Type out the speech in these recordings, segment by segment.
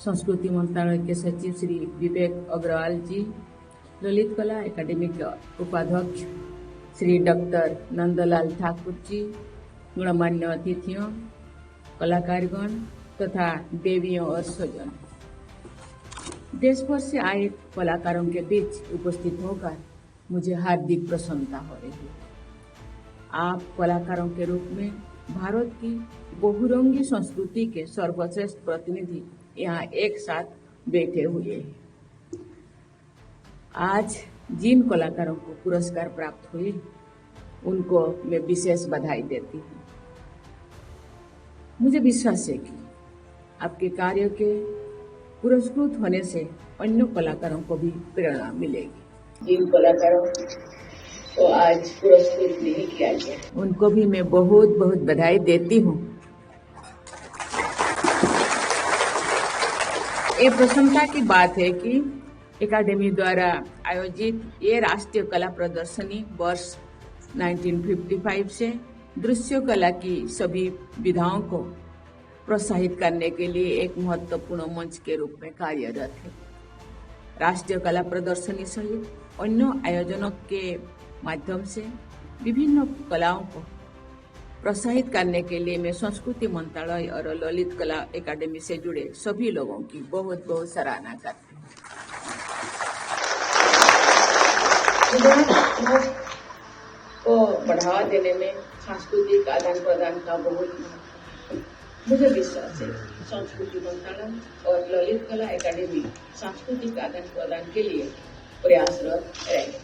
संस्कृति मंत्रालय के सचिव श्री विवेक अग्रवाल जी, ललित कला एकेडमी के उपाध्यक्ष श्री डॉक्टर नंदलाल ठाकुर जी, गणमान्य अतिथियों, कलाकारगण तथा देवियों और स्वजन, देश भर से आए कलाकारों के बीच उपस्थित होकर मुझे हार्दिक प्रसन्नता हो रही है। आप कलाकारों के रूप में भारत की बहुरंगी संस्कृति के सर्वश्रेष्ठ प्रतिनिधि यहाँ एक साथ बैठे हुए हैं। आज जिन कलाकारों को पुरस्कार प्राप्त हुए उनको मैं विशेष बधाई देती हूँ। मुझे विश्वास है कि आपके कार्य के पुरस्कृत होने से अन्य कलाकारों को भी प्रेरणा मिलेगी। जिन कलाकारों को आज पुरस्कृत नहीं किया गया उनको भी मैं बहुत बहुत बधाई देती हूँ। ये प्रसन्नता की बात है कि एकेडमी द्वारा आयोजित ये राष्ट्रीय कला प्रदर्शनी वर्ष 1955 से दृश्य कला की सभी विधाओं को प्रोत्साहित करने के लिए एक महत्वपूर्ण मंच के रूप में कार्यरत है। राष्ट्रीय कला प्रदर्शनी सहित अन्य आयोजनों के माध्यम से विभिन्न कलाओं को प्रोत्साहित करने के लिए मैं संस्कृति मंत्रालय और ललित कला एकेडमी से जुड़े सभी लोगों की बहुत बहुत सराहना करती हूँ। को बढ़ावा देने में सांस्कृतिक आदान प्रदान का बहुत मुझे विश्वास है। संस्कृति मंत्रालय और ललित कला एकेडमी सांस्कृतिक आदान प्रदान के लिए प्रयासरत रहेंगे।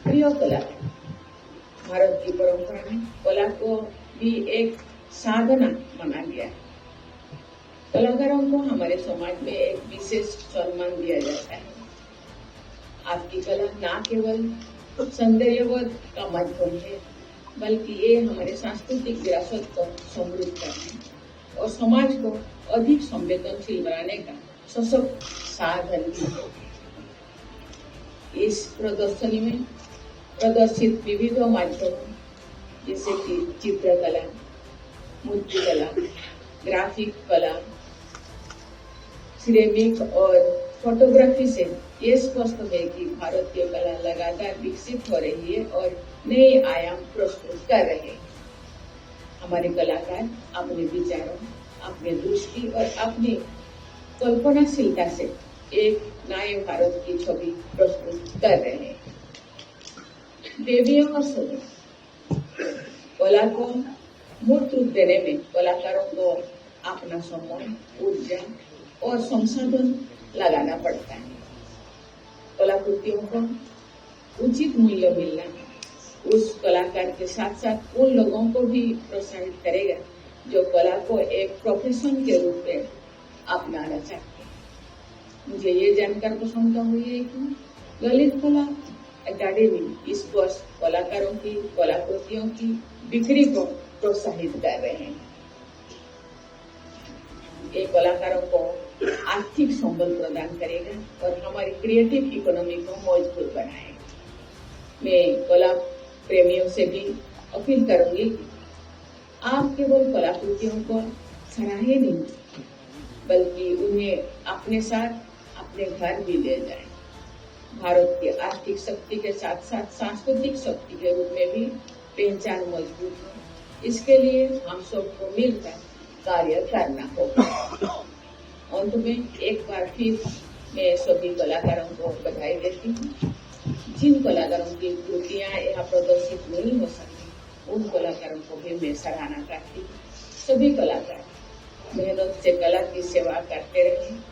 प्रिय कला, भारत की परंपरा में कला को भी एक साधना माना गया है। कलाकारों को हमारे समाज में एक विशेष सम्मान दिया जाता है। आपकी कला न केवल सौंदर्यवध का माध्यम है, बल्कि ये हमारे सांस्कृतिक विरासत को समृद्ध करने और समाज को अधिक संवेदनशील बनाने का सशक्त साधन भी है। इस प्रदर्शनी में प्रदर्शित विविध माध्यमों जैसे कि चित्रकला, मूर्तिकला, ग्राफिक कला, सिरेमिक और फोटोग्राफी से ये स्पष्ट है कि भारतीय कला लगातार विकसित हो रही है और नए आयाम प्रस्तुत कर रहे हैं। हमारे कलाकार अपने विचारों, अपने दृष्टि और अपनी कल्पनाशीलता से एक नए भारत की छवि प्रस्तुत कर रहे हैं। देवियों का स्वरूप, कला को मूर्त रूप देने में कलाकारों को अपना समय, ऊर्जा और संसाधन लगाना पड़ता है। कलाकृतियों को उचित मूल्य मिलना उस कलाकार के साथ साथ उन लोगों को भी प्रोत्साहित करेगा जो कला को एक प्रोफेशन के रूप में अपनाना चाहते हैं। मुझे ये जानकर प्रसन्नता हुई है कि ललित कला एकेडमी इस वर्ष कलाकारों की कलाकृतियों की बिक्री को प्रोत्साहित कर रहे हैं। ये कलाकारों को आर्थिक संबल प्रदान करेगा और हमारी क्रिएटिव इकोनॉमी को मजबूत बनाएगा। मैं कला प्रेमियों से भी अपील करूंगी कि आप केवल कलाकृतियों को सराहे नहीं, बल्कि उन्हें अपने साथ अपने घर भी ले जाएं। भारत की आर्थिक शक्ति के साथ साथ सांस्कृतिक शक्ति के रूप में भी पहचान मजबूत हो, इसके लिए हम सबको मिलकर कार्य करना होगा। अंत में एक बार फिर मैं सभी कलाकारों को बधाई देती हूँ। जिन कलाकारों की कृतियाँ यहाँ प्रदर्शित नहीं हो सकती उन कलाकारों को भी मैं सराहना करती हूँ। सभी कलाकार मेहनत से कला की सेवा करते रहे।